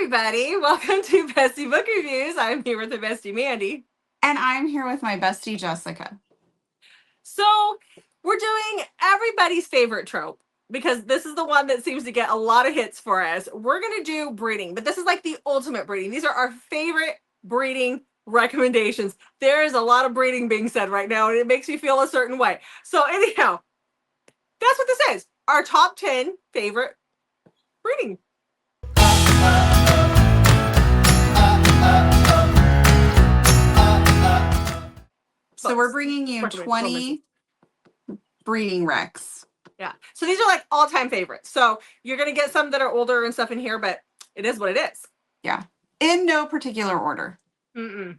everybody. Welcome to Bestie Book Reviews. I'm here with the bestie Mandy. And I'm here with my bestie Jessica. So we're doing everybody's favorite trope because this is the one that seems to get a lot of hits for us. We're going to do breeding, but this is like the ultimate breeding. These are our favorite breeding recommendations. There is a lot of breeding being said right now, and it makes me feel a certain way. So anyhow, that's what this is. Our top 10 favorite breeding. So we're bringing you 20 breeding recs. Yeah. So these are like all-time favorites. So you're going to get some that are older and stuff in here, but it is what it is. Yeah. In no particular order. I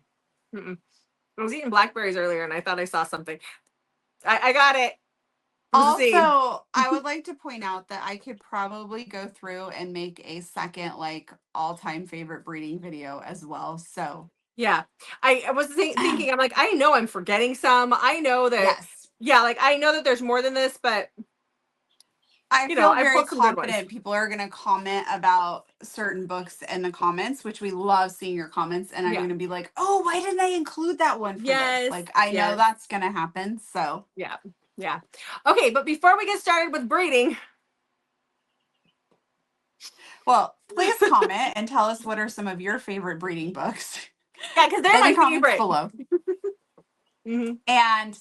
was eating blackberries earlier and I thought I saw something. I got it. Also, I would like to point out that I could probably go through and make a second like all-time favorite breeding video as well. So yeah, I was thinking, I'm like, I know I'm forgetting some. I know that, yes. Yeah, like I know that there's more than this, but I feel very confident people are going to comment about certain books in the comments, which we love seeing your comments. And I'm going to be like, oh, why didn't I include that one for this? Like, I know that's going to happen. So yeah. Okay, but before we get started with breeding, well, please comment and tell us what are some of your favorite breeding books. Yeah, because they're my favorite. Below. And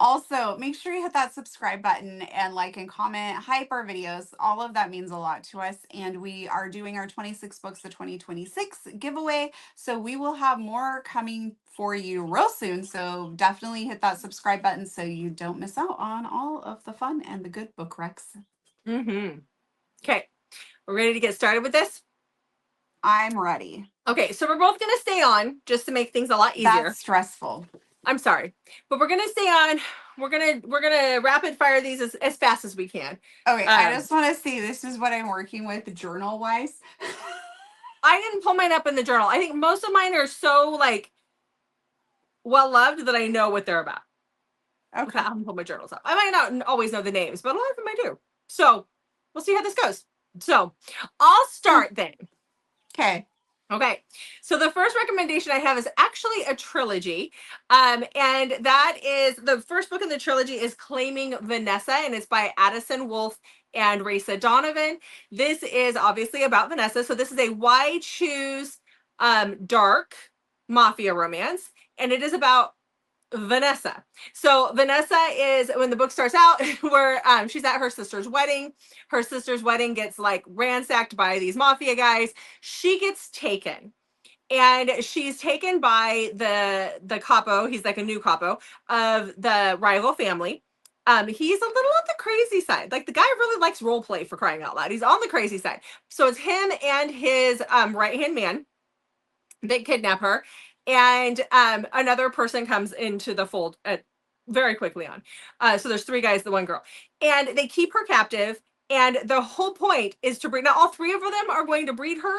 also, make sure you hit that subscribe button and like and comment, hype our videos. All of that means a lot to us. And we are doing our 26 books of 2026 giveaway. So we will have more coming for you real soon. So definitely hit that subscribe button so you don't miss out on all of the fun and the good book recs. Okay, we're ready to get started with this? I'm ready. Okay, so we're both going to stay on just to make things a lot easier. That's stressful. I'm sorry, but we're gonna stay on. We're gonna rapid fire these as fast as we can. Okay, I just want to see. This is what I'm working with journal wise. I didn't pull mine up in the journal. I think most of mine are so like well loved that I know what they're about. Okay, I haven't pulled my journals up. I might not always know the names, but a lot of them I do. So we'll see how this goes. So I'll start then. Okay, so the first recommendation I have is actually a trilogy, and that is the first book in the trilogy is Claiming Vanessa, and it's by Addison Wolfe and Raisa Donovan. This is obviously about Vanessa, so this is a why choose dark mafia romance, and it is about Vanessa. So Vanessa is, when the book starts out, where she's at her sister's wedding. Her sister's wedding gets like ransacked by these mafia guys. She gets taken, and she's taken by the capo. He's like a new capo of the rival family. He's a little on the crazy side. Like the guy really likes role play, for crying out loud. He's on the crazy side. So it's him and his right-hand man that kidnap her. And another person comes into the fold very quickly on. So there's three guys, the one girl. And they keep her captive. And the whole point is to breed. Now, all three of them are going to breed her,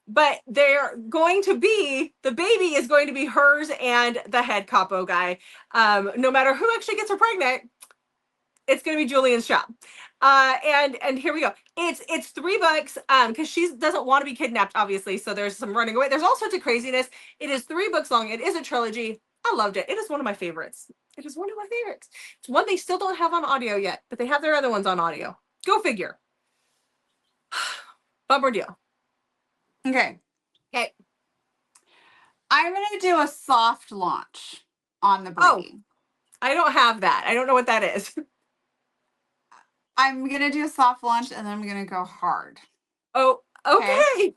but they're going to be, the baby is going to be hers and the head capo guy. No matter who actually gets her pregnant, it's going to be Julian's shop. And here we go. It's $3 because she doesn't want to be kidnapped, obviously. So there's some running away. There's all sorts of craziness. It is 3 books long. It is a trilogy. I loved it. It is one of my favorites. It is one of my favorites. It's one they still don't have on audio yet, but they have their other ones on audio. Go figure. Bummer deal. Okay. I'm going to do a soft launch on the breeding. I don't have that. I don't know what that is. I'm going to do a soft launch and then I'm going to go hard. Oh, okay.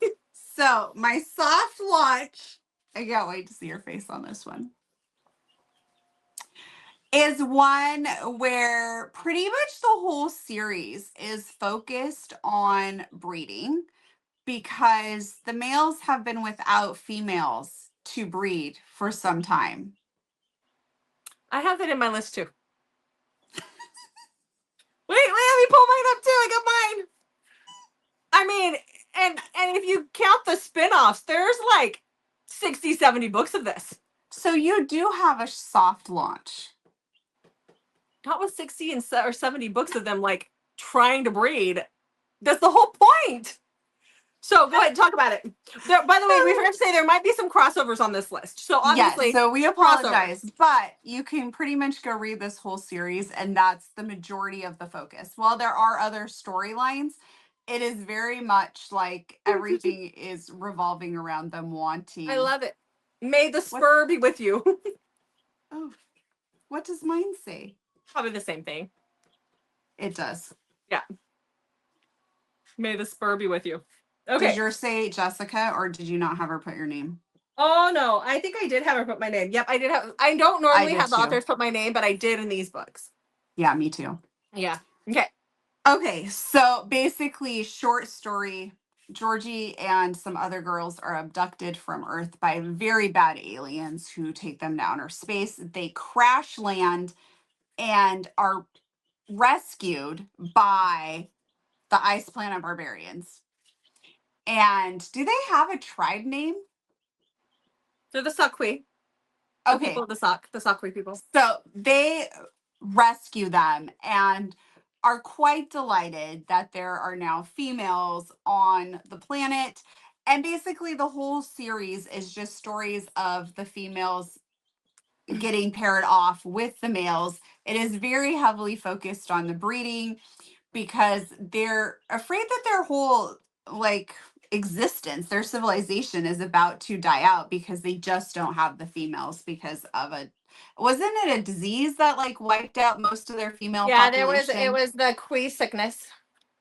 So my soft launch, I can't wait to see your face on this one, is one where pretty much the whole series is focused on breeding because the males have been without females to breed for some time. I have that in my list too. Wait, let me pull mine up too. I got mine. I mean, and if you count the spin-offs, there's like 60, 70 books of this. So you do have a soft launch. Not with 60 or 70 books of them like trying to breed. That's the whole point. So go ahead, talk about it. By the way, we forgot to say there might be some crossovers on this list. So obviously, yes, so we apologize, but you can pretty much go read this whole series, and that's the majority of the focus. While there are other storylines, it is very much like everything is revolving around them wanting. I love it. May the spur be with you. Oh, what does mine say? Probably the same thing. It does. Yeah. May the spur be with you. Okay. Did yours say Jessica, or did you not have her put your name? Oh no, I think I did have her put my name. Yep, I did have. I don't normally have the authors put my name, but I did in these books. Yeah, me too. Yeah. Okay. Okay, so basically, short story. Georgie and some other girls are abducted from Earth by very bad aliens who take them to outer space. They crash land and are rescued by the ice planet barbarians. And do they have a tribe name? They're the Sakwi. The people of the Sakwi people. So they rescue them and are quite delighted that there are now females on the planet. And basically, the whole series is just stories of the females getting paired off with the males. It is very heavily focused on the breeding because they're afraid that their whole like existence, their civilization is about to die out because they just don't have the females because of wasn't it a disease that like wiped out most of their female population? it was the Quee sickness.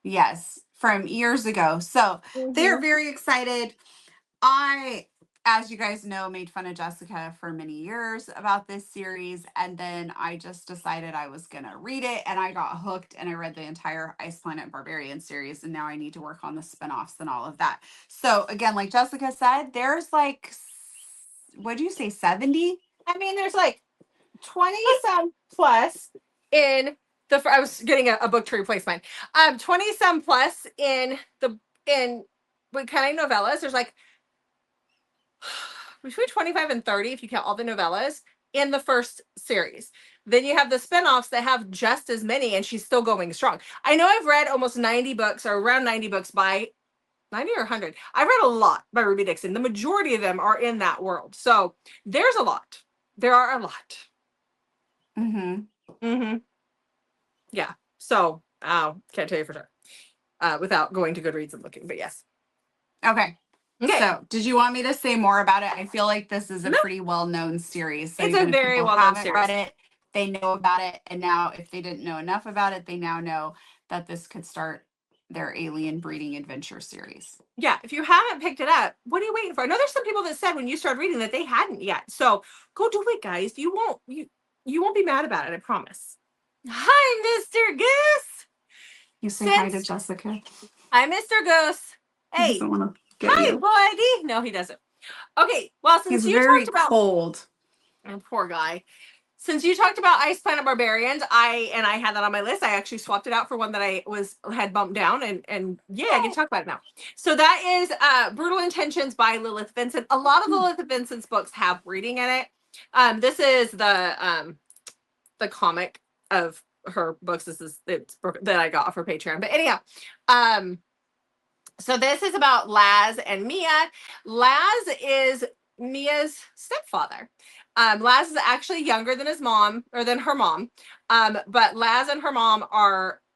Yes, from years ago. So they're very excited. I, as you guys know, made fun of Jessica for many years about this series. And then I just decided I was going to read it. And I got hooked and I read the entire Ice Planet Barbarian series. And now I need to work on the spinoffs and all of that. So again, like Jessica said, there's like, what do you say, 70? I mean, there's like 20 some plus in the, I was getting a book to replace mine. 20 some plus in what kind of novellas? There's like between 25 and 30 if you count all the novellas in the first series. Then you have the spinoffs that have just as many, and she's still going strong. I know I've read almost 90 books or around 90 books by 90 or 100. I've read a lot by Ruby Dixon. The majority of them are in that world. So there's a lot. There are a lot. Yeah. So can't tell you for sure without going to Goodreads and looking, but yes. Okay. So, did you want me to say more about it? I feel like this is a pretty well-known series. So it's a very well-known series. Read it, they know about it, and now if they didn't know enough about it, they now know that this could start their alien breeding adventure series. Yeah, if you haven't picked it up, what are you waiting for? I know there's some people that said when you started reading that they hadn't yet. So go do it, guys. You won't be mad about it, I promise. Hi, Mr. Goose. You say hi to Jessica. Hi, Mr. Goose. Hey. Hi, buddy. No, he doesn't. Okay, well, since he's you very talked about cold. Oh, poor guy. Since you talked about Ice Planet Barbarians, I had that on my list. I actually swapped it out for one that I had bumped down, and yeah, I can talk about it now. So that is Brutal Intentions by Lilith Vincent. A lot of Lilith Vincent's books have breeding in it. This is the comic of her books. It's that I got for Patreon. But anyhow, so this is about Laz and Mia. Laz is Mia's stepfather. Laz is actually younger than his mom, or than her mom. But Laz and her mom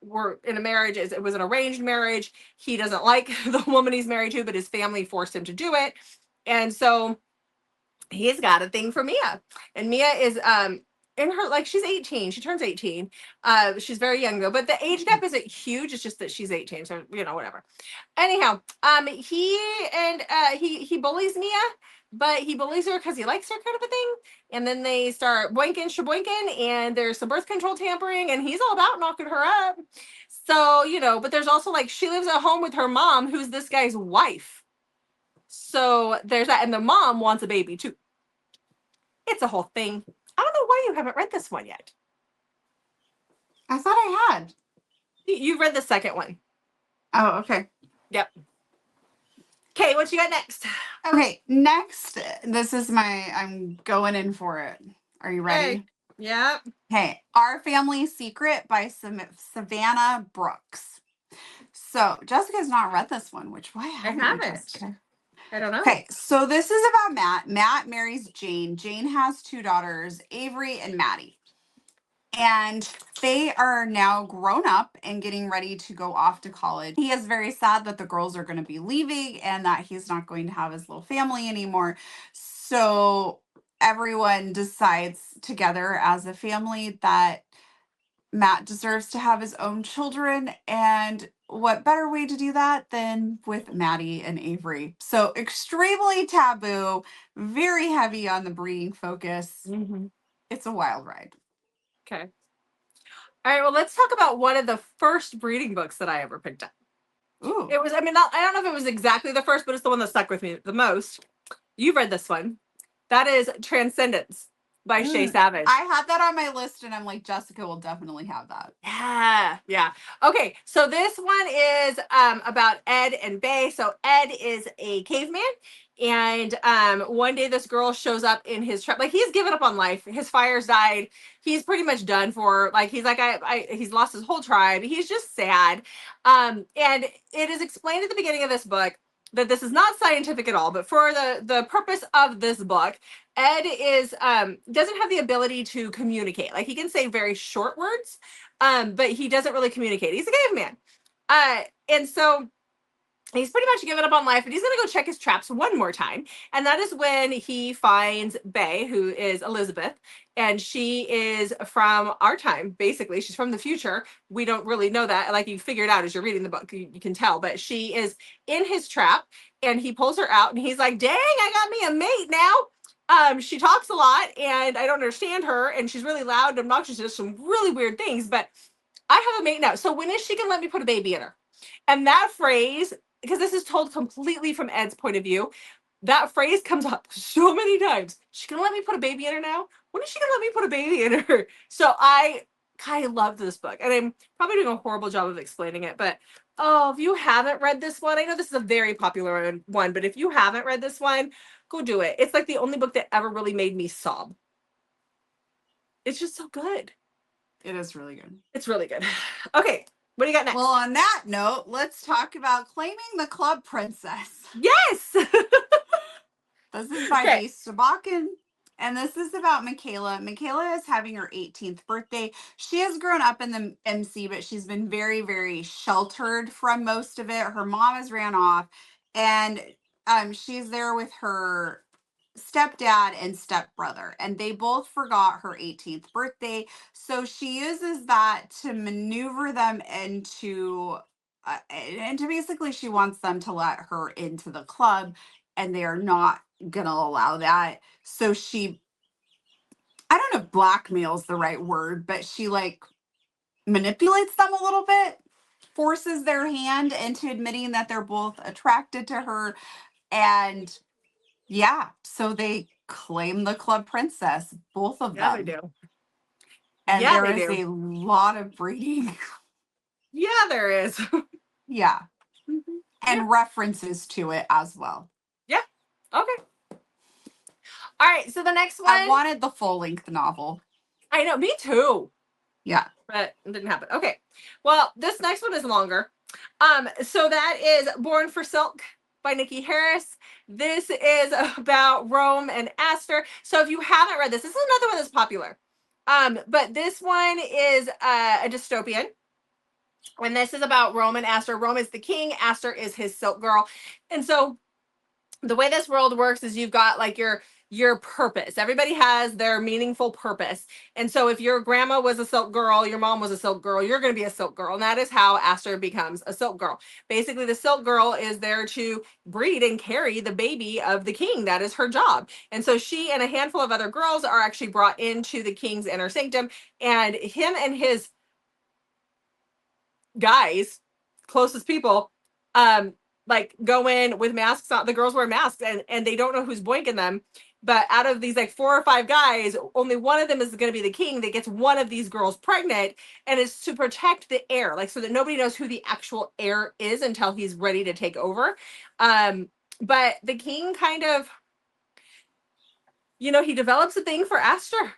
were in a marriage. It was an arranged marriage. He doesn't like the woman he's married to, but his family forced him to do it. And so he's got a thing for Mia. And Mia is in her, like, she's 18. She turns 18. She's very young though, but the age gap isn't huge. It's just that she's 18, so whatever. Anyhow, he bullies Mia, but he bullies her because he likes her, kind of a thing. And then they start boinking shaboinking, and there's some birth control tampering, and he's all about knocking her up. So, but there's also, like, she lives at home with her mom, who's this guy's wife. So there's that, and the mom wants a baby too. It's a whole thing. I don't know why you haven't read this one yet. I thought I had. You read the second one. Oh, okay. Yep. Okay, what you got next? Okay, next, this is I'm going in for it. Are you ready? Okay. Yep. Okay, Our Family Secret by Savannah Brooks. So Jessica's not read this one, which why haven't you, haven't. Jessica? I don't know. Okay, so this is about Matt. Matt marries Jane. Jane has 2 daughters, Avery and Maddie. And they are now grown up and getting ready to go off to college. He is very sad that the girls are going to be leaving and that he's not going to have his little family anymore. So everyone decides together as a family that Matt deserves to have his own children. And what better way to do that than with Maddie and Avery? So extremely taboo, very heavy on the breeding focus. Mm-hmm. It's a wild ride. Okay. All right. Well, let's talk about one of the first breeding books that I ever picked up. Ooh. It was, I mean, I don't know if it was exactly the first, but it's the one that stuck with me the most. You've read this one. That is Transcendence by Shea Savage. I had that on my list and I'm like, Jessica will definitely have that. Yeah. Okay, so this one is about Ed and Bay. So Ed is a caveman, and one day this girl shows up in his tribe. Like, he's given up on life. His fire's died. He's pretty much done for. Like, he's like, he's lost his whole tribe. He's just sad. And it is explained at the beginning of this book that this is not scientific at all, but for the purpose of this book, Ed is doesn't have the ability to communicate. Like, he can say very short words, but he doesn't really communicate. He's a caveman. And so he's pretty much given up on life, and he's going to go check his traps one more time. And that is when he finds Bay, who is Elizabeth, and she is from our time, basically. She's from the future. We don't really know that. Like, you figure it out as you're reading the book, you can tell, but she is in his trap, and he pulls her out, and he's like, dang, I got me a mate now. She talks a lot, and I don't understand her, and she's really loud and obnoxious, does some really weird things, but I have a mate now. So when is she going to let me put a baby in her? And that phrase, because this is told completely from Ed's point of view, that phrase comes up so many times. She's gonna let me put a baby in her now? When is she gonna let me put a baby in her? So I kind of loved this book, and I'm probably doing a horrible job of explaining it, but oh, if you haven't read this one, I know this is a very popular one, but if you haven't read this one, go do it. It's like the only book that ever really made me sob. It's just so good. It is really good. It's really good. Okay, what do you got next? Well, on that note, let's talk about Claiming the Club Princess. Yes! This is by bestiebookreviews, and this is about Michaela. Michaela is having her 18th birthday. She has grown up in the MC, but she's been very, very sheltered from most of it. Her mom has ran off, and she's there with her stepdad and stepbrother, and they both forgot her 18th birthday. So she uses that to maneuver them into and to basically, she wants them to let her into the club, and they are not gonna allow that. So she, I don't know if blackmail's the right word, but she like manipulates them a little bit, forces their hand into admitting that they're both attracted to her. And yeah, so they claim the club princess, both of them. Yeah, they do. And there is a lot of breeding. Yeah, there is. Yeah. And references to it as well. Yeah. Okay. All right. So the next one. I wanted the full length novel. I know. Me too. Yeah. But it didn't happen. Okay. Well, this next one is longer. So that is Born for Silk by Nikki Harris. This is about Rome and Aster. So if you haven't read this, this is another one that's popular. But this one is a dystopian. And this is about Rome and Aster. Rome is the king. Aster is his silk girl. And so the way this world works is you've got like your purpose. Everybody has their meaningful purpose. And so if your grandma was a silk girl, your mom was a silk girl, you're going to be a silk girl. And that is how Aster becomes a silk girl. Basically, the silk girl is there to breed and carry the baby of the king. That is her job. And so she and a handful of other girls are actually brought into the king's inner sanctum. And him and his guys, closest people, like go in with masks on. The girls wear masks, and they don't know who's boinking them. But out of these like 4 or 5 guys, only one of them is going to be the king that gets one of these girls pregnant, and it's to protect the heir, like so that nobody knows who the actual heir is until he's ready to take over. But the king kind of, he develops a thing for Aster,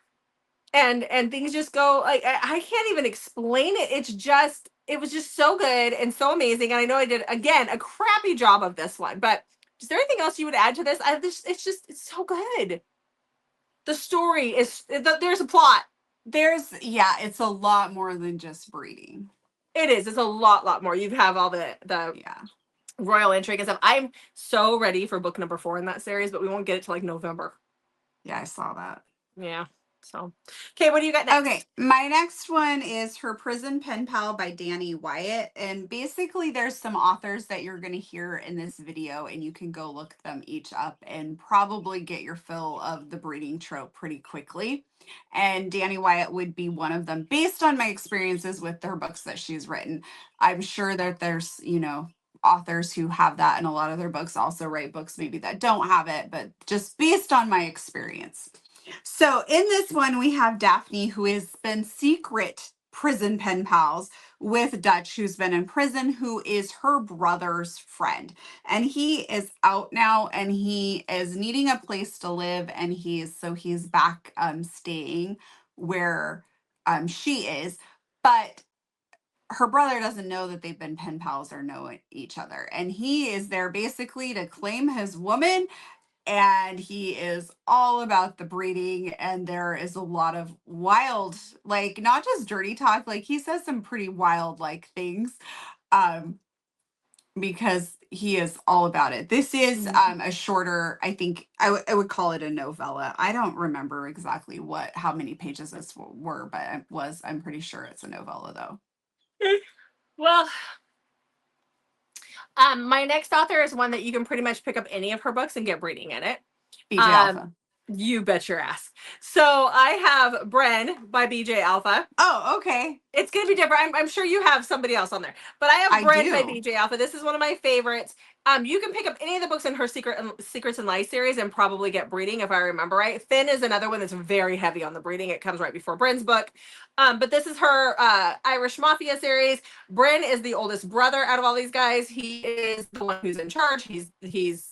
and things just go like I can't even explain it. It's just it was just so good and so amazing. And I know I did, again, a crappy job of this one, but is there anything else you would add to this? It's so good. The story is, there's a plot. It's a lot more than just breeding. It is. It's a lot more. You have all the royal intrigue and stuff. I'm so ready for book number 4 in that series, but we won't get it till like November. Yeah, I saw that. Yeah. So, okay, what do you got next? Okay, my next one is Her Prison Pen Pal by Danny Wyatt. And basically, there's some authors that you're going to hear in this video, and you can go look them each up and probably get your fill of the breeding trope pretty quickly. And Danny Wyatt would be one of them based on my experiences with her books that she's written. I'm sure that there's, authors who have that, and a lot of their books also write books maybe that don't have it, but just based on my experience. So in this one, we have Daphne, who has been secret prison pen pals with Dutch, who's been in prison, who is her brother's friend. And he is out now, and he is needing a place to live. And he's back staying where she is. But her brother doesn't know that they've been pen pals or know each other. And he is there basically to claim his woman, and he is all about the breeding. And there is a lot of wild, like, not just dirty talk, like he says some pretty wild like things, because he is all about it. This is a shorter, I think I would call it a novella. I don't remember exactly how many pages this were, but I'm pretty sure it's a novella though. Well, my next author is one that you can pretty much pick up any of her books and get breeding in it. BJ Alpha. You bet your ass. So I have Bren by BJ Alpha. Oh, okay. It's going to be different. I'm sure you have somebody else on there, but I have Bren by BJ Alpha. This is one of my favorites. You can pick up any of the books in her Secrets and Lies series and probably get breeding, if I remember right. Finn is another one that's very heavy on the breeding. It comes right before Bren's book. But this is her Irish Mafia series. Bren is the oldest brother out of all these guys. He is the one who's in charge. He's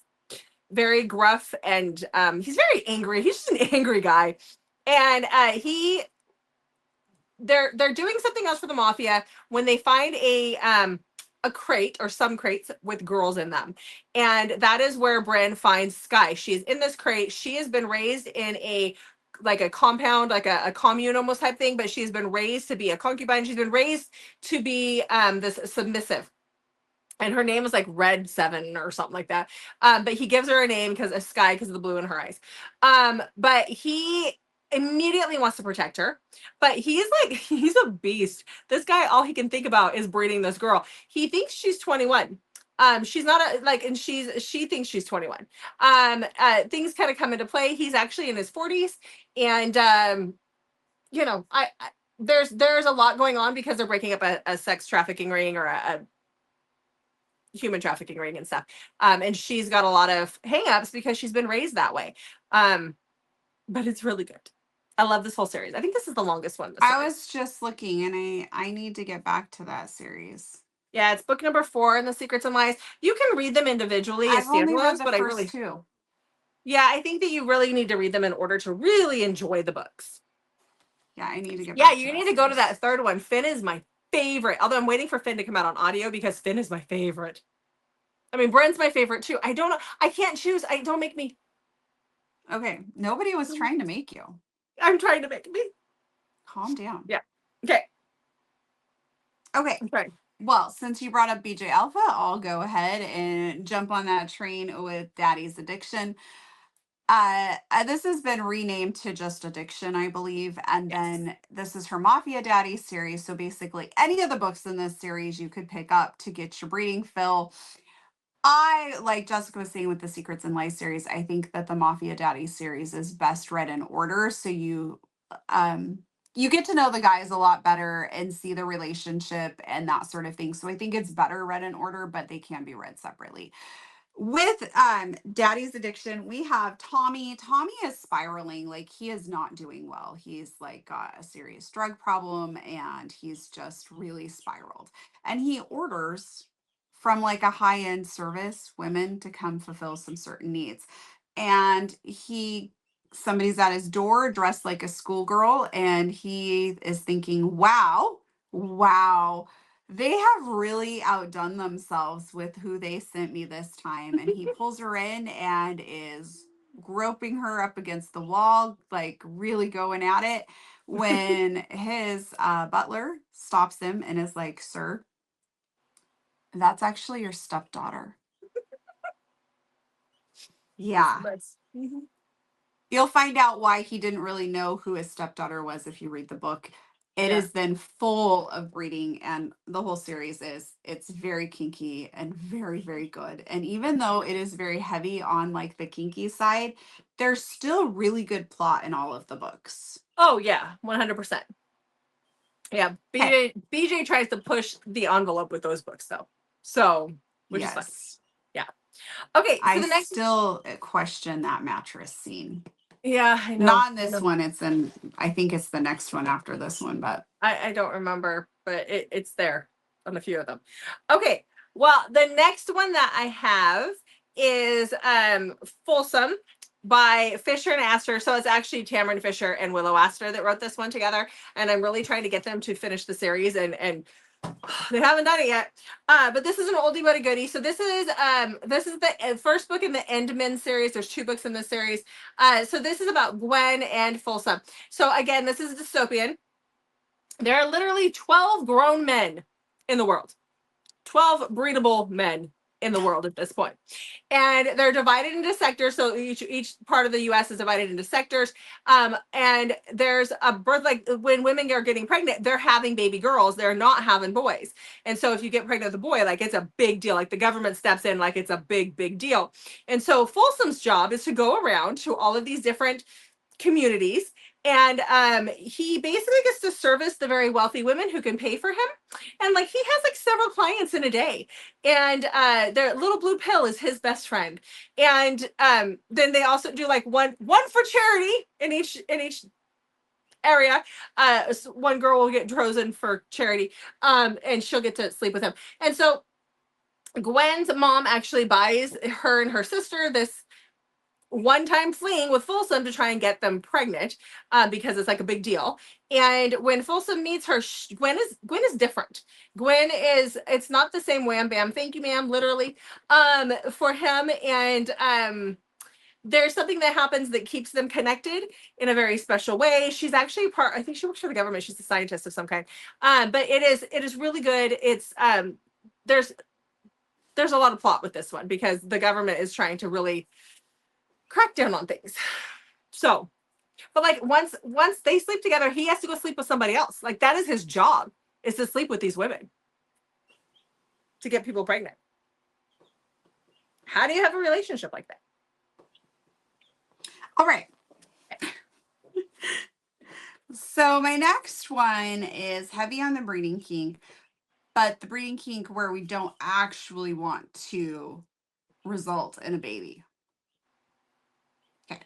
very gruff, and he's very angry. He's just an angry guy. And they're doing something else for the mafia when they find a crate, or some crates with girls in them. And that is where Bren finds Skye. She is in this crate. She has been raised in a compound, like a commune almost type thing, but she's been raised to be a concubine. She's been raised to be this submissive. And her name is like Red 7 or something like that. But he gives her a name because of Skye, because of the blue in her eyes. But he immediately wants to protect her. But he's a beast. This guy, all he can think about is breeding this girl. He thinks she's 21. She's not and she thinks she's 21. Things kind of come into play. He's actually in his 40s. And there's a lot going on because they're breaking up a sex trafficking ring, or a human trafficking ring and stuff. And she's got a lot of hangups because she's been raised that way. But it's really good. I love this whole series. I think this is the longest one. I was just looking, and I need to get back to that series. Yeah, it's book number 4 in the Secrets and Lies. You can read them individually as standalones, but I really two. Yeah, I think that you really need to read them in order to really enjoy the books. Yeah, I need to get. Yeah, you need to go to that third one. Finn is my favorite. Although I'm waiting for Finn to come out on audio because Finn is my favorite. I mean, Bren's my favorite too. I don't know. I can't choose. Don't make me. Okay. Nobody was trying to make you. I'm trying to make me. Calm down. Yeah. Okay. Okay. Well, since you brought up BJ Alpha, I'll go ahead and jump on that train with Daddy's Addiction. This has been renamed to just Addiction, I believe. And then this is her Mafia Daddy series. So basically any of the books in this series you could pick up to get your breeding fill. I, like Jessica was saying with the Secrets and Lies series, I think that the Mafia Daddy series is best read in order. So you get to know the guys a lot better and see the relationship and that sort of thing. So I think it's better read in order, but they can be read separately. With Daddy's Addiction, we have Tommy. Tommy is spiraling. Like, he is not doing well. He's like got a serious drug problem, and he's just really spiraled. And he orders from like a high-end service women to come fulfill some certain needs. And somebody's at his door dressed like a schoolgirl, and he is thinking, wow, they have really outdone themselves with who they sent me this time. And he pulls her in and is groping her up against the wall, like really going at it. When his butler stops him and is like, "Sir, that's actually your stepdaughter." Yeah. Mhm. You'll find out why he didn't really know who his stepdaughter was if you read the book. It Yeah. is then full of breeding, and the whole series is. It's very kinky and very, very good. And even though it is very heavy on like the kinky side, there's still really good plot in all of the books. Oh yeah, 100%. Yeah, Okay. BJ tries to push the envelope with those books though. So, which is fun. Yes. Yeah. Okay, so I the next still question that mattress scene. yeah, I know. Not in this one. It's in, I think it's the next one after this one, but I don't remember, but it's there on a few of them. Okay. Well, the next one that I have is Fulsome by Fisher and Astor. So it's actually Tamron Fisher and Willow Astor that wrote this one together. And I'm really trying to get them to finish the series and they haven't done it yet. But this is an oldie but a goodie. So this is the first book in the Endman series. There's 2 books in this series. So this is about Gwen and Fulsome. So again, this is dystopian. There are literally 12 grown men in the world, 12 breedable men in the world at this point. And they're divided into sectors. So each part of the US is divided into sectors. And there's a birth, like when women are getting pregnant, they're having baby girls, they're not having boys. And so if you get pregnant with a boy, like it's a big deal. Like the government steps in, like it's a big, big deal. And so Folsome's job is to go around to all of these different communities, and he basically gets to service the very wealthy women who can pay for him, and like he has like several clients in a day, and their little blue pill is his best friend, and then they also do like one for charity in each area. So one girl will get chosen for charity, and she'll get to sleep with him. And so Gwen's mom actually buys her and her sister this one-time fling with Fulsome to try and get them pregnant, because it's like a big deal. And when Fulsome meets her, Gwen is different. Gwen is, it's not the same wham bam, thank you ma'am, literally, for him. And there's something that happens that keeps them connected in a very special way. She's actually part, I think she works for the government. She's a scientist of some kind. But it is really good. It's there's a lot of plot with this one because the government is trying to really crack down on things. So, but like once they sleep together, he has to go sleep with somebody else. Like that is his job, is to sleep with these women to get people pregnant. How do you have a relationship like that? all right. So my next one is heavy on the breeding kink, but the breeding kink where we don't actually want to result in a baby. Okay.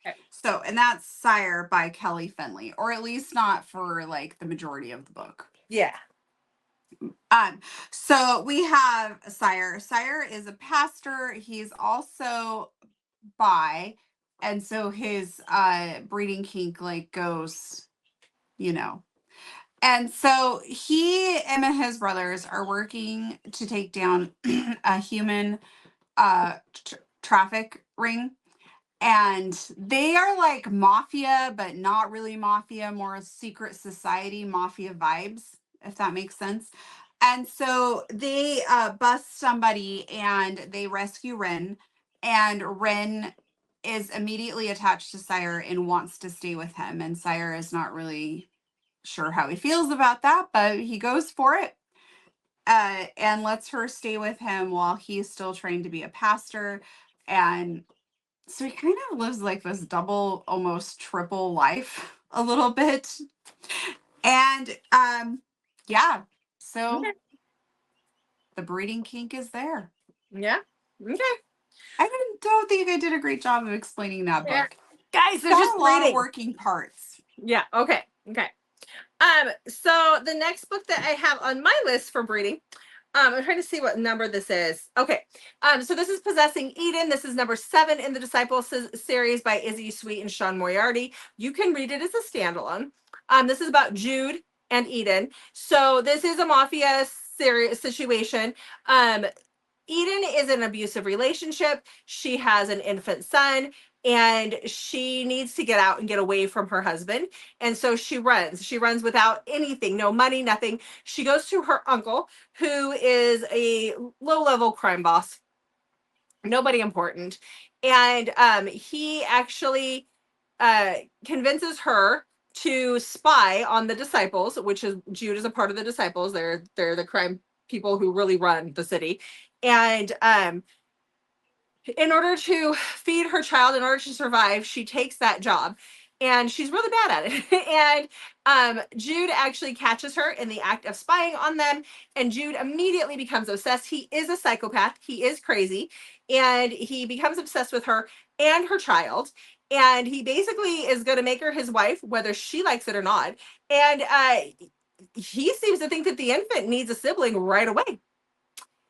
Okay. So, and that's Sire by Kelly Finley, or at least not for like the majority of the book. Yeah. So we have Sire. Sire is a pastor. He's also bi, and so his breeding kink like goes, you know. And so he and his brothers are working to take down a human traffic ring. And they are like mafia, but not really mafia, more secret society mafia vibes, if that makes sense. And so they bust somebody and they rescue Ren. And Ren is immediately attached to Sire and wants to stay with him. And Sire is not really sure how he feels about that, but he goes for it, and lets her stay with him while he's still trying to be a pastor. And so he kind of lives like this double, almost triple life a little bit. And yeah, so Okay. the breeding kink is there. Yeah. Okay. Don't think I did a great job of explaining that Yeah. book. Guys, there's Got just a lot reading. of working parts. Yeah. Okay. Okay. So the next book that I have on my list for breeding, I'm trying to see what number this is. Okay. So this is Possessing Eden. This is number 7 in the Disciples series by Izzy Sweet and Sean Moriarty. You can read it as a standalone. This is about Jude and Eden. So this is a mafia situation. Eden is in an abusive relationship. She has an infant son and she needs to get out and get away from her husband. And so she runs. She runs without anything, no money, nothing. She goes to her uncle, who is a low-level crime boss, nobody important. And he actually convinces her to spy on the disciples, which is Jude is a part of the disciples. They're the crime people who really run the city. And in order to feed her child, in order to survive, she takes that job. And she's really bad at it. And Jude actually catches her in the act of spying on them. And Jude immediately becomes obsessed. He is a psychopath. He is crazy. And he becomes obsessed with her and her child. And he basically is going to make her his wife, whether she likes it or not. And he seems to think that the infant needs a sibling right away.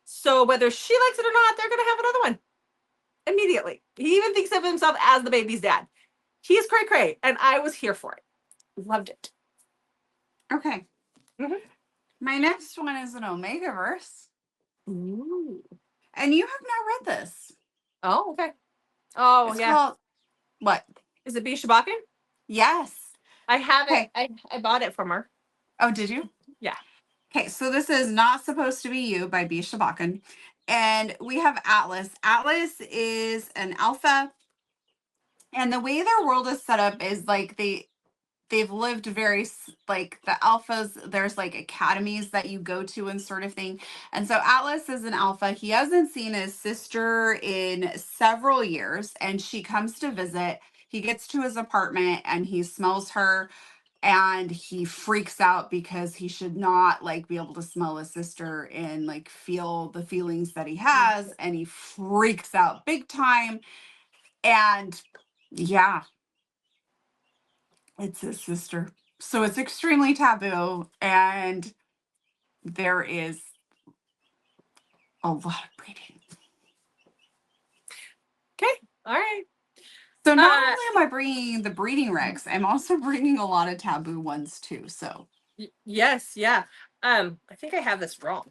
So whether she likes it or not, they're going to have another one immediately. He even thinks of himself as the baby's dad. He's cray cray, and I was here for it. Loved it. Okay. Mm-hmm. My next one is an Omegaverse. Ooh. And you have not read this. Oh, okay. Oh, it's yeah. Called, what? Is it Bestiebookreviews? Yes. I have it. I bought it from her. Oh, did you? Yeah. Okay, so this is Not Supposed to Be You by Bestiebookreviews. And we have Atlas. Atlas is an alpha. And the way their world is set up is like they've lived very, like the alphas, there's like academies that you go to and sort of thing. And so Atlas is an alpha. He hasn't seen his sister in several years, and she comes to visit. He gets to his apartment and he smells her and he freaks out because he should not like be able to smell his sister and like feel the feelings that he has, and he freaks out big time. And yeah, it's his sister. So it's extremely taboo, and there is a lot of breeding. Okay. All right. So not only am I bringing the breeding recs, I'm also bringing a lot of taboo ones too. So yes, yeah. I think I have this wrong.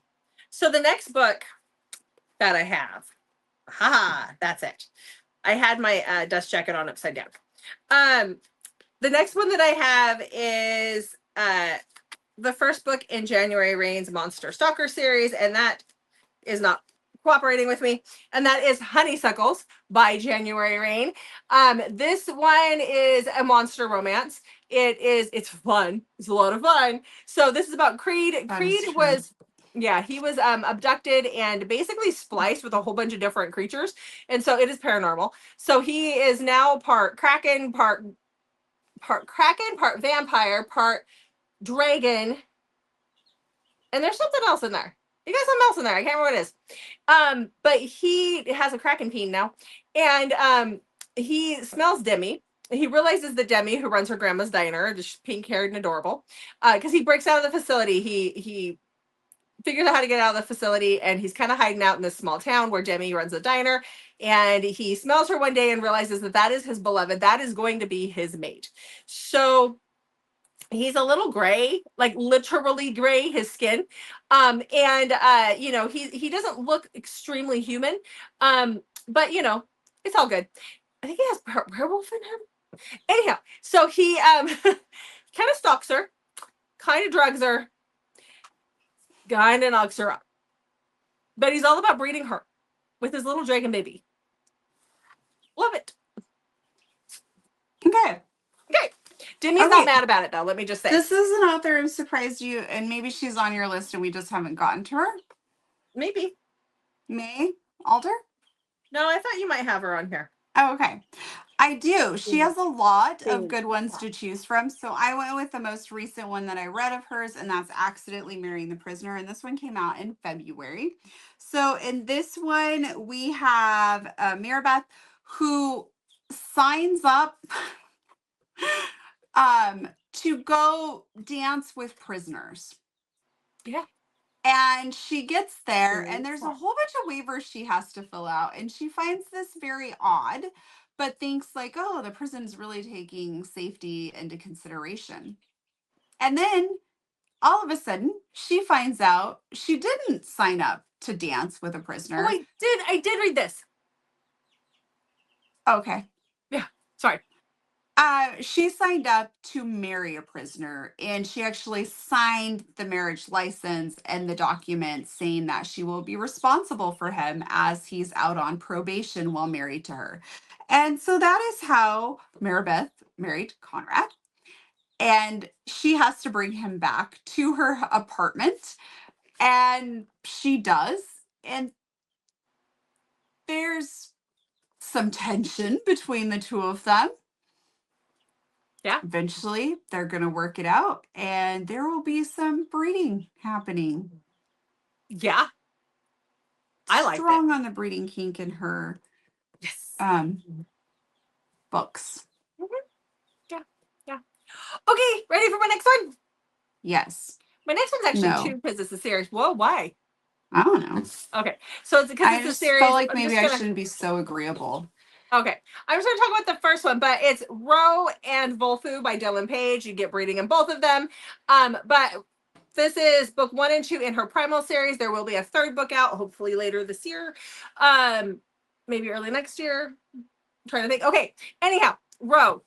So the next book that I have, that's it. I had my dust jacket on upside down. The next one that I have is the first book in January Rain's Monster Stalker series, and that is not cooperating with me, and that is Honeysuckles by January Rain. This one is a monster romance. It's fun. It's a lot of fun. So this is about Creed. Creed was he was abducted and basically spliced with a whole bunch of different creatures, and so it is paranormal. So he is now part kraken, part vampire, part dragon, and there's something else in there. You got something else in there. I can't remember what it is. But he has a kraken peen now, and he smells Demi. He realizes that Demi, who runs her grandma's diner, just pink-haired and adorable, because he breaks out of the facility. He figures out how to get out of the facility, and he's kind of hiding out in this small town where Demi runs a diner. And he smells her one day and realizes that that is his beloved. That is going to be his mate. So he's a little gray, like literally gray, his skin. You know, he doesn't look extremely human. But you know, it's all good. I think he has werewolf in him. Anyhow, so he kind of stalks her, kind of drugs her, kind of knocks her up. But he's all about breeding her with his little dragon baby. Love it. Okay. Demi's not mad about it, though. Let me just say. This is an author who surprised you, and maybe she's on your list and we just haven't gotten to her. Maybe. May Alder? No, I thought you might have her on here. Oh, okay. I do. She has a lot of good ones to choose from. So I went with the most recent one that I read of hers, and that's Accidentally Marrying the Prisoner. And this one came out in February. So in this one, we have Mirabeth, who signs up to go dance with prisoners. Yeah. And she gets there, and there's a whole bunch of waivers she has to fill out. And she finds this very odd, but thinks like, oh, the prison's really taking safety into consideration. And then all of a sudden, she finds out she didn't sign up to dance with a Oh, prisoner. I did read this. Okay. Yeah, sorry. She signed up to marry a prisoner, and she actually signed the marriage license and the document saying that she will be responsible for him as he's out on probation while married to her. And so that is how Maribeth married Conrad. And she has to bring him back to her apartment, and she does. And there's some tension between the two of them. Yeah. Eventually, they're going to work it out, and there will be some breeding happening. Yeah. I like Strong on the breeding kink in her Yes. books. Yeah. Yeah. Okay, ready for my next one? Yes. My next one's actually No. 2 because it's a series. Whoa, why? I don't know. Okay, so it's because I it's a just series. felt like I'm maybe just I gonna. shouldn't be so agreeable. Okay, I'm just gonna talk about the first one, but it's Ro and Volfu by Dylan Page. You get breeding in both of them. But this is book 1 and 2 in her Primal series. There will be a 3rd book out, hopefully later this year. Maybe early next year. I'm trying to think. Okay, anyhow, Ro.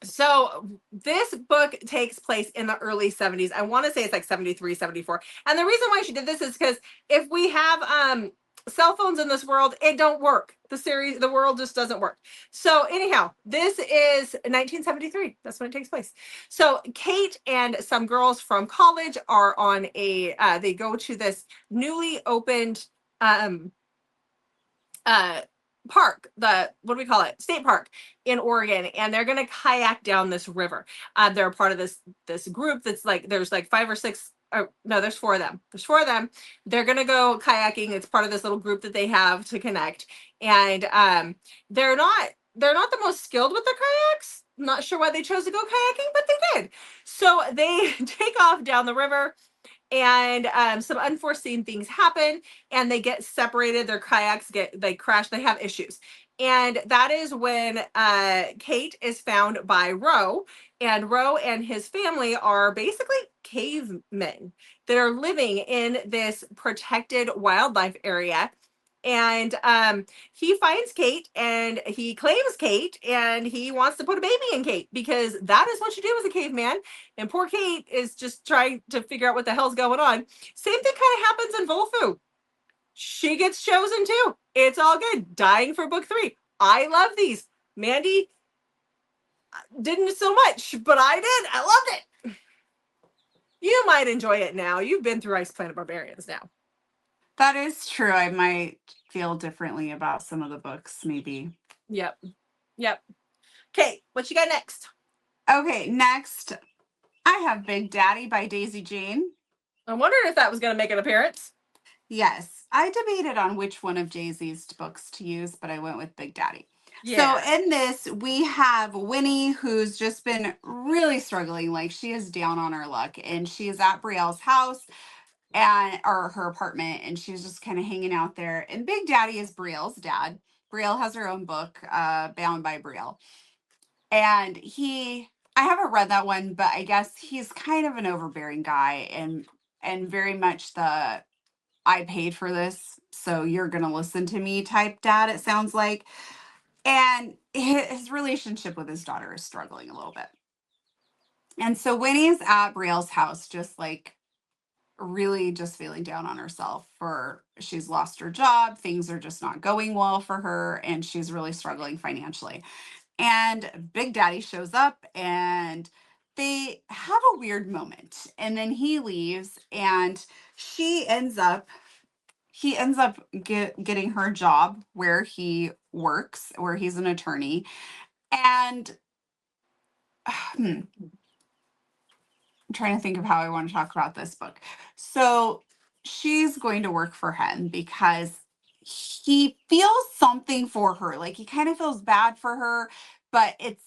So this book takes place in the early 70s. I want to say it's like 73, 74. And the reason why she did this is because if we have cell phones in this world, it don't work. The world just doesn't work. So anyhow, this is 1973. That's when it takes place. So Kate and some girls from college are on they go to this newly opened park, what do we call it, state park in Oregon, and they're going to kayak down this river. They're part of this group that's like, there's like 5 or 6, no, there's 4 of them. They're going to go kayaking. It's part of this little group that they have to connect, and they're not the most skilled with the kayaks. I'm not sure why they chose to go kayaking, but they did. So they take off down the river, and some unforeseen things happen, and they get separated. Their kayaks they crash, they have issues, and that is when Kate is found by Ro, and Ro and his family are basically cavemen that are living in this protected wildlife area. And he finds Kate, and he claims Kate, and he wants to put a baby in Kate, because that is what you do as a caveman. And poor Kate is just trying to figure out what the hell's going on. Same thing kind of happens in Volfu. She gets chosen too. It's all good. Dying for book 3. I love these. Mandy didn't so much, but I did. I loved it. You might enjoy it now. You've been through Ice Planet Barbarians now. That is true. I might feel differently about some of the books, maybe. Yep. Okay, what you got next? Okay, next, I have Big Daddy by Daisy Jane. I wondered if that was going to make an appearance. Yes, I debated on which one of Jay-Z's books to use, but I went with Big Daddy. Yeah. So in this, we have Winnie, who's just been really struggling. Like, she is down on her luck, and she is at Brielle's house or her apartment, and she's just kind of hanging out there. And Big Daddy is Brielle's dad. Brielle has her own book, Bound by Brielle. And I haven't read that one, but I guess he's kind of an overbearing guy, and very much the I paid for this, so you're going to listen to me type dad, it sounds like. And his relationship with his daughter is struggling a little bit. And so Winnie's at Brielle's house, just like really just feeling down on herself, she's lost her job. Things are just not going well for her, and she's really struggling financially. And Big Daddy shows up, and they have a weird moment. And then he leaves, and he ends up getting her job where he works, where he's an attorney. And I'm trying to think of how I want to talk about this book. So she's going to work for him because he feels something for her. Like, he kind of feels bad for her, but it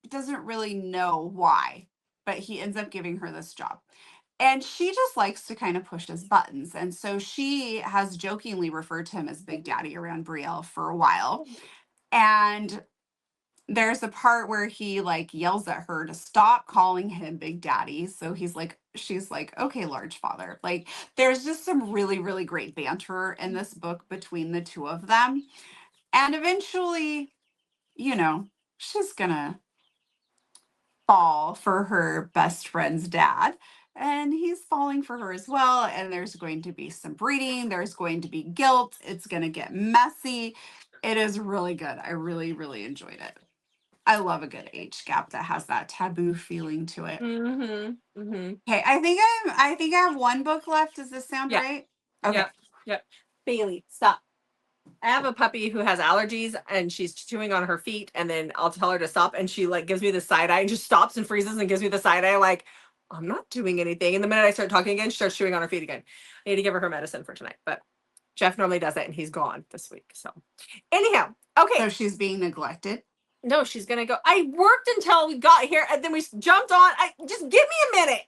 doesn't really know why. But he ends up giving her this job. And she just likes to kind of push his buttons. And so she has jokingly referred to him as Big Daddy around Brielle for a while. And there's a part where he like yells at her to stop calling him Big Daddy. So she's like, okay, large father. Like there's just some really, really great banter in this book between the two of them. And eventually, you know, she's gonna fall for her best friend's dad. And he's falling for her as well. And there's going to be some breeding, there's going to be guilt. It's going to get messy. It is really good. I really, really enjoyed it. I love a good age gap that has that taboo feeling to it. Mm-hmm. Mm-hmm. Okay, I think I have one book left. Does this sound Yeah. right? Okay. Yep. Bailey, stop. I have a puppy who has allergies and she's chewing on her feet, and then I'll tell her to stop and she like gives me the side eye and just stops and freezes and gives me the side eye like I'm not doing anything. And the minute I start talking again, she starts chewing on her feet again. I need to give her medicine for tonight, but Jeff normally does it and he's gone this week. So anyhow, okay. So she's being neglected. No, she's gonna go. I worked until we got here and then we jumped on. Just give me a minute.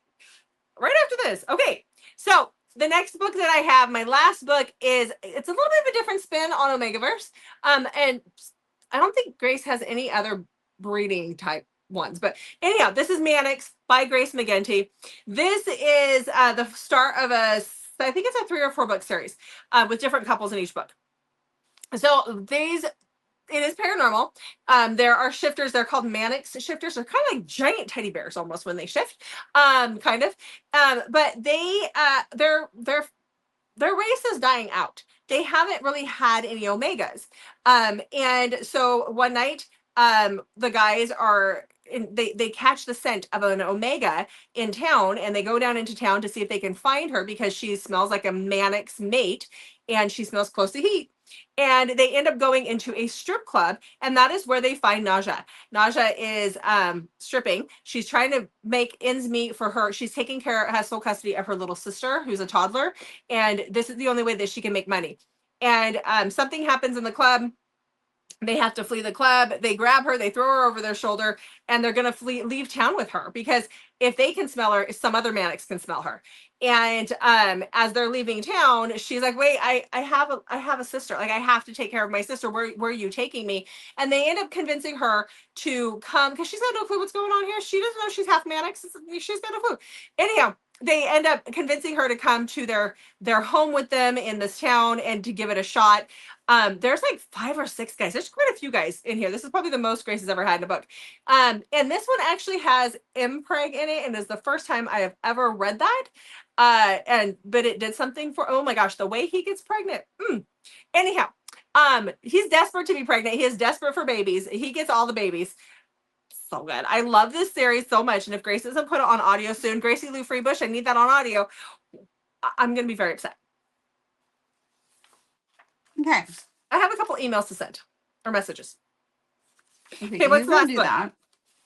Right after this. Okay. So the next book that I have, my last book, it's a little bit of a different spin on Omegaverse. And I don't think Grace has any other breeding type ones, but anyhow, this is Manx by Grace McGinty. This is the start of I think it's a 3 or 4 book series with different couples in each book. So it is paranormal. There are shifters. They're called Manx shifters. They're kind of like giant teddy bears almost when they shift, kind of. But their race is dying out. They haven't really had any omegas. And so one night, the guys they catch the scent of an omega in town, and they go down into town to see if they can find her because she smells like a Manx mate and she smells close to heat. And they end up going into a strip club, and that is where they find Naja. Naja is stripping. She's trying to make ends meet for her. She's has sole custody of her little sister, who's a toddler, and this is the only way that she can make money. And something happens in the club. They have to flee the club. They grab her, they throw her over their shoulder, and they're going to leave town with her because if they can smell her, some other Manx can smell her. And as they're leaving town, she's like, wait, I have a sister. Like, I have to take care of my sister. Where are you taking me? And they end up convincing her to come because she's got no clue what's going on here. She doesn't know she's half Manx. She's got no clue. Anyhow, they end up convincing her to come to their home with them in this town and to give it a shot. There's like 5 or 6 guys. There's quite a few guys in here. This is probably the most Grace has ever had in a book. And this one actually has impreg in it, and is the first time I have ever read that. But it did something for, oh my gosh, the way he gets pregnant. Anyhow, he's desperate to be pregnant. He is desperate for babies. He gets all the babies. So good. I love this series so much. And if Grace doesn't put it on audio soon, Gracie Lou Freebush, I need that on audio. I'm going to be very upset. Okay. I have a couple emails to send or messages. Okay, what's the last book? That,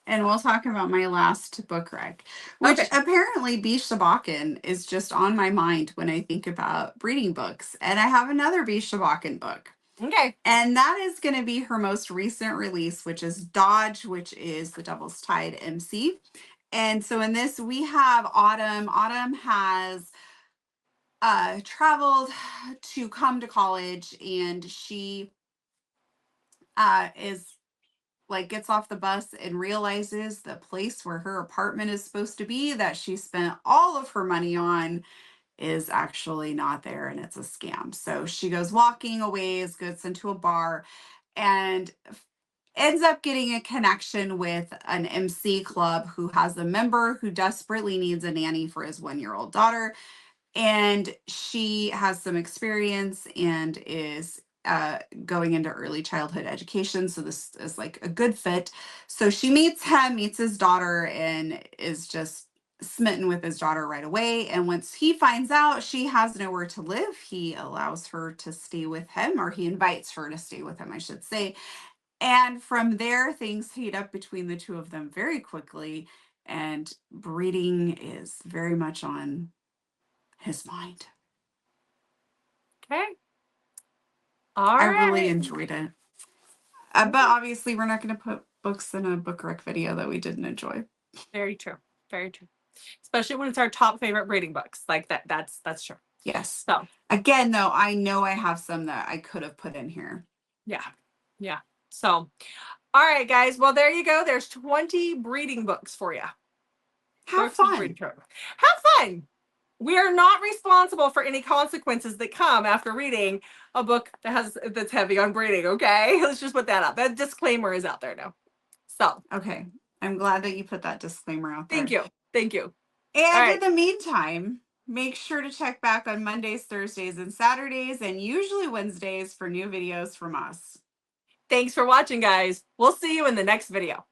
and we'll talk about my last book rec, which apparently Bestiebookreviews is just on my mind when I think about breeding books. And I have another Bestiebookreviews book. Okay. And that is going to be her most recent release, which is Dodge, which is the Devil's Tide MC. And so in this, we have Autumn. Autumn has traveled to come to college, and she is like gets off the bus and realizes the place where her apartment is supposed to be that she spent all of her money on is actually not there, and it's a scam. So she goes walking a ways, goes into a bar, and ends up getting a connection with an MC club who has a member who desperately needs a nanny for his 1-year-old daughter. And she has some experience and is going into early childhood education. So this is like a good fit. So she meets him, meets his daughter, and is just smitten with his daughter right away. And once he finds out she has nowhere to live, he allows her to stay with him, or he invites her to stay with him, I should say. And from there, things heat up between the two of them very quickly. And breeding is very much on his mind. Okay. All right. I really enjoyed it. But obviously, we're not going to put books in a book rec video that we didn't enjoy. Very true. Very true. Especially when it's our top favorite breeding books. Like that. That's true. Yes. So again, though, I know I have some that I could have put in here. Yeah. Yeah. So, All right, guys. Well, there you go. There's 20 breeding books for you. Have fun. Have fun. We are not responsible for any consequences that come after reading a book that's heavy on breeding. Okay, let's just put that up. That disclaimer is out there now. So, okay, I'm glad that you put that disclaimer out there. Thank you. And in the meantime, make sure to check back on Mondays, Thursdays, and Saturdays, and usually Wednesdays for new videos from us. Thanks for watching, guys. We'll see you in the next video.